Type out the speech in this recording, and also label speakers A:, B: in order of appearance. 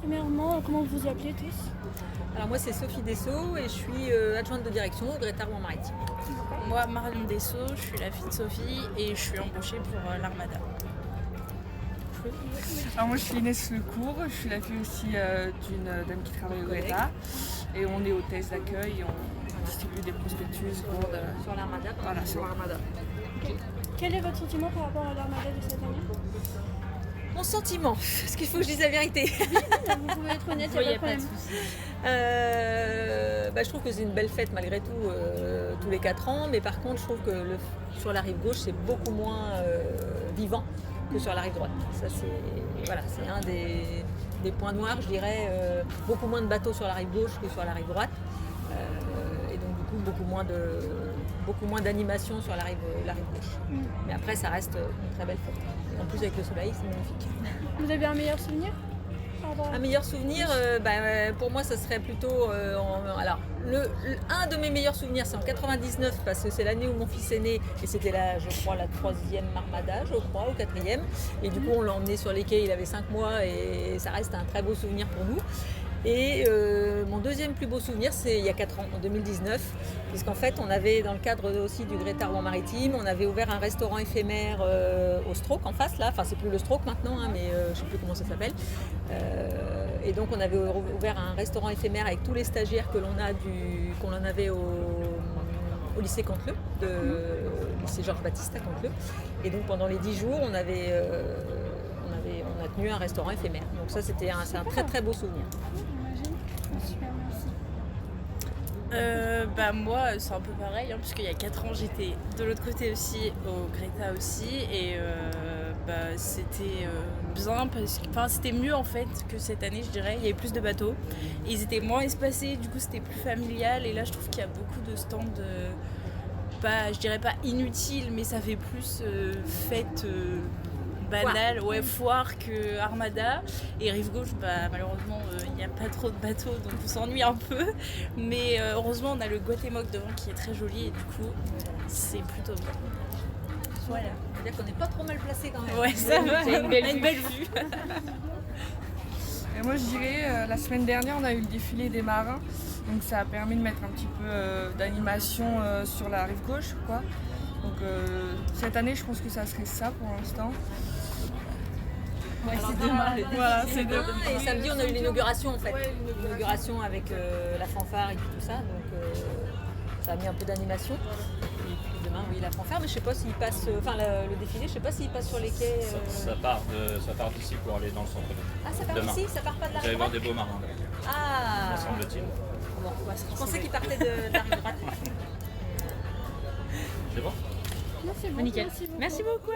A: Premièrement, comment vous vous appelez tous?
B: Alors moi c'est Sophie Dessau et je suis adjointe de direction au Greta Rouen Maritime.
C: Moi, Marion Dessau, je suis la fille de Sophie et je suis embauchée pour l'Armada.
D: Alors moi je suis Inès Lecourt, je suis la fille aussi d'une dame qui travaille au Greta et on est hôtesse d'accueil et on distribue des prospectus gourdes
B: Sur l'Armada.
D: voilà, sur l'Armada.
A: Quel est votre sentiment par rapport à l'Armada de cette année?
B: Mon sentiment, parce qu'il faut que je dise la vérité.
A: Vous pouvez être honnête, il n'y a pas de problème.
B: Je trouve que c'est une belle fête malgré tout, tous les 4 ans, mais par contre je trouve que sur la rive gauche c'est beaucoup moins vivant que sur la rive droite. Ça c'est un des points noirs, je dirais, beaucoup moins de bateaux sur la rive gauche que sur la rive droite, et donc du coup beaucoup moins d'animation sur la rive gauche. Mais après ça reste une très belle fête. Et en plus avec le soleil c'est magnifique.
A: Vous avez un meilleur souvenir par rapport à...
B: Un meilleur souvenir, pour moi, ça serait plutôt... un de mes meilleurs souvenirs, c'est en 99, parce que c'est l'année où mon fils est né, et c'était là, je crois, la 3e Armada, ou 4e. Et du coup, on l'a emmené sur les quais, il avait 5 mois, et ça reste un très beau souvenir pour nous. Et mon deuxième plus beau souvenir, c'est il y a 4 ans, en 2019, puisqu'en fait, on avait, dans le cadre aussi du Greta Rouen Maritime, on avait ouvert un restaurant éphémère au Stroke en face, là. Enfin, c'est plus le Stroke maintenant, mais je ne sais plus comment ça s'appelle. Et donc, on avait ouvert un restaurant éphémère avec tous les stagiaires qu'on en avait au lycée Canteleu, lycée Georges Baptiste à Canteleu. Et donc, pendant les 10 jours, on a tenu un restaurant éphémère. Donc ça, c'est un très très beau souvenir.
A: Super, merci.
C: Moi, c'est un peu pareil, puisqu'il y a 4 ans, j'étais de l'autre côté aussi, au Greta aussi, et c'était bien, parce que c'était mieux en fait que cette année, je dirais. Il y avait plus de bateaux, et ils étaient moins espacés, du coup c'était plus familial, et là je trouve qu'il y a beaucoup de stands, je dirais pas inutiles, mais ça fait plus fête banale, foire que Armada. Et rive gauche, malheureusement il n'y a pas trop de bateaux, donc on s'ennuie un peu, mais heureusement on a le Guatémoc devant qui est très joli, et du coup c'est plutôt bien. Voilà,
B: c'est-à-dire qu'on n'est pas trop mal placé quand même.
C: Ouais, ça va,
B: c'est une belle
C: vue.
D: Et moi je dirais, la semaine dernière on a eu le défilé des marins, donc ça a permis de mettre un petit peu d'animation sur la rive gauche, quoi. Donc cette année je pense que ça serait ça pour l'instant.
B: Ouais, c'est demain. Voilà, c'est demain. Et samedi, on a eu l'inauguration en fait. L'inauguration avec la fanfare et tout ça. Donc ça a mis un peu d'animation. Et puis demain, oui, la fanfare. Mais je sais pas s'il passe. Le défilé, je sais pas s'il passe sur les quais.
E: Ça part d'ici pour aller dans le centre-ville.
B: Ah, ça part d'ici, ça part pas de la
E: Vous allez
B: rive
E: voir
B: droite.
E: des beaux marins.
B: Ah.
E: Me semble-t-il.
B: Bon, je pensais qu'il partait de la rive droite.
E: C'est bon?
A: Merci beaucoup.
C: Nickel.
A: Merci beaucoup.
C: Merci beaucoup.